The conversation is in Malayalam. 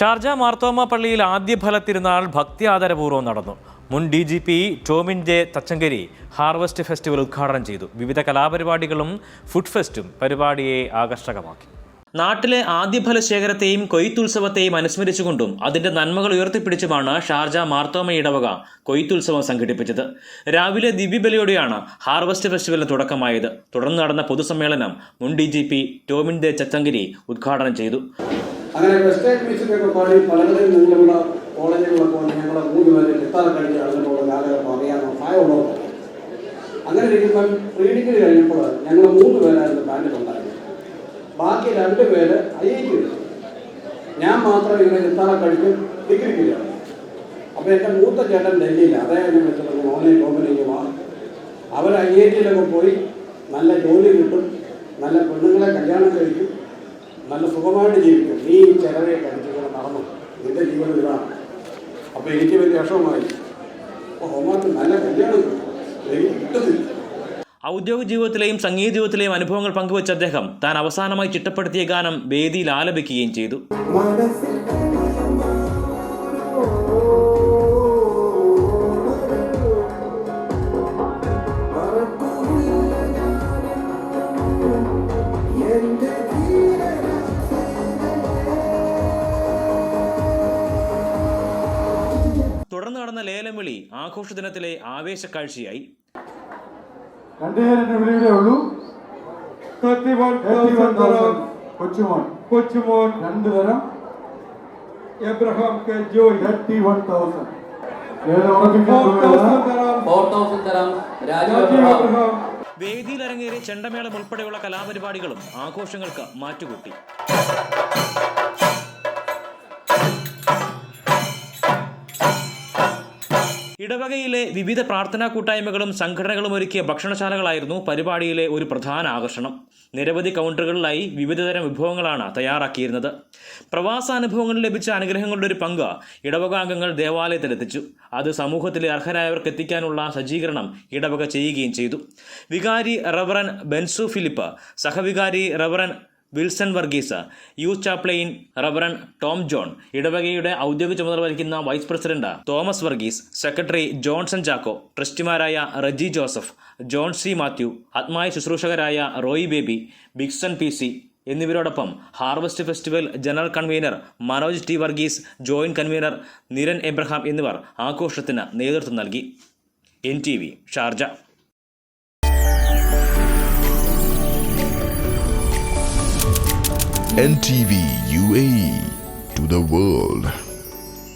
ഷാർജ മാർത്തോമ പള്ളിയിൽ ആദ്യ ഫല തിരുനാൾ ഭക്തി ആദരപൂർവ്വം നടന്നു. മുൻ DGP Tomin J Thachankary harvest festival ഉദ്ഘാടനം ചെയ്തു. വിവിധ കലാപരിപാടികളും ഫുഡ് ഫെസ്റ്റും പരിപാടിയെ ആകർഷകമാക്കി. നാട്ടിലെ ആദ്യഫല ശേഖരത്തെയും കൊയ്ത്തുത്സവത്തെയും അനുസ്മരിച്ചുകൊണ്ടും അതിന്റെ നന്മകൾ ഉയർത്തിപ്പിടിച്ചുമാണ് ഷാർജ മാർത്തോമ ഇടവക കൊയ്ത്തുത്സവം സംഘടിപ്പിച്ചത്. രാവിലെ ദിവ്യബലിയോടെയാണ് ഹാർവസ്റ്റ് ഫെസ്റ്റിവലിന് തുടക്കമായത്. തുടർന്ന് നടന്ന പൊതുസമ്മേളനം മുൻ DGP ടോമിൻ ജെ തച്ചങ്കരി ഉദ്ഘാടനം ചെയ്തു. അങ്ങനെ വെസ്റ്റേൺ മ്യൂസിക്കൊക്കെ പാടി പലരും നിങ്ങളുടെ കോളേജുകളൊക്കെ വന്ന് ഞങ്ങളുടെ 3 പേര് എത്താറ കഴിഞ്ഞ് അതിനുള്ള കാലഘട്ടം അറിയാനോ പ്രായമുള്ളവർക്ക് അങ്ങനെ ഇരിക്കുമ്പോൾ പ്രീഡിഗ്രി കഴിഞ്ഞപ്പോൾ ഞങ്ങൾ 3 പേരായിരുന്നു ബാൻഡിലുണ്ടായിരുന്നു. ബാക്കി 2 പേര് IIT. ഞാൻ മാത്രം ഇങ്ങനെ എത്താറ കഴിഞ്ഞ് ഡിഗ്രിക്കില്ല. അപ്പോൾ എൻ്റെ മൂത്ത ചേട്ടൻ ഡൽഹിയിൽ അദ്ദേഹം വെച്ചിട്ട് ഓൺലൈൻ കമ്പനിക്കുമാണ്. അവർ IITയിലൊക്കെ പോയി നല്ല ജോലി കിട്ടും, നല്ല പെണ്ണുങ്ങളെ കല്യാണം കഴിക്കും, നല്ല സുഖമായിട്ട് ജീവിക്കും. നീ ചിലരെ കഴിച്ചിങ്ങനെ നടന്നു, നിന്റെ ജീവിതം ഇതാണ്. അപ്പോൾ എനിക്ക് വലിയ വിഷമമായി. അപ്പോൾ ഹോമാർക്ക് നല്ല കല്യാണം എനിക്ക് കിട്ടുന്നില്ല. ഔദ്യോഗിക ജീവിതത്തിലെയും സംഗീത ജീവിതത്തിലെയും അനുഭവങ്ങൾ പങ്കുവച്ച അദ്ദേഹം താൻ അവസാനമായി ചിട്ടപ്പെടുത്തിയ ഗാനം വേദിയിൽ ആലപിക്കുകയും ചെയ്തു. തുടർന്ന് നടന്ന ലേലം വിളി ആഘോഷ ദിനത്തിലെ ആവേശ കാഴ്ചയായി. 2 തരം എബ്രഹാം കെ ജോയ് 31,000 വേദിയിൽ അരങ്ങേറിയ ചെണ്ടമേളം ഉൾപ്പെടെയുള്ള കലാപരിപാടികളും ആഘോഷങ്ങൾക്ക് മാറ്റുകൂട്ടി. ഇടവകയിലെ വിവിധ പ്രാർത്ഥനാ കൂട്ടായ്മകളും സംഘടനകളും ഒരുക്കിയ ഭക്ഷണശാലകളായിരുന്നു പരിപാടിയിലെ ഒരു പ്രധാന ആകർഷണം. നിരവധി കൗണ്ടറുകളിലായി വിവിധതരം വിഭവങ്ങളാണ് തയ്യാറാക്കിയിരുന്നത്. പ്രവാസാനുഭവങ്ങളിൽ ലഭിച്ച അനുഗ്രഹങ്ങളുടെ ഒരു പങ്ക് ഇടവകാംഗങ്ങൾ ദേവാലയത്തിലെത്തിച്ചു. അത് സമൂഹത്തിലെ അർഹരായവർക്ക് എത്തിക്കാനുള്ള സജ്ജീകരണം ഇടവക ചെയ്യുകയും ചെയ്തു. വികാരി റവറൻ ബെൻസു ഫിലിപ്പ്, സഹവികാരി reverend Wilson Varghese, youth chaplain reverend Tom John, ഇടവകയുടെ ഔദ്യോഗിക ചുമതല വഹിക്കുന്ന vice president Thomas Varghese, secretary Johnson Chacko, ട്രസ്റ്റിമാരായ റജി ജോസഫ്, ജോൺ സി മാത്യു, ആത്മായ ശുശ്രൂഷകരായ റോയി ബേബി, ബിക്സൺ PC എന്നിവരോടൊപ്പം harvest festival general convener Manoj T Varghese, joint convener Niran Abraham എന്നിവർ ആഘോഷത്തിന് നേതൃത്വം നൽകി. NTV Sharjah. NTV UAE to the world.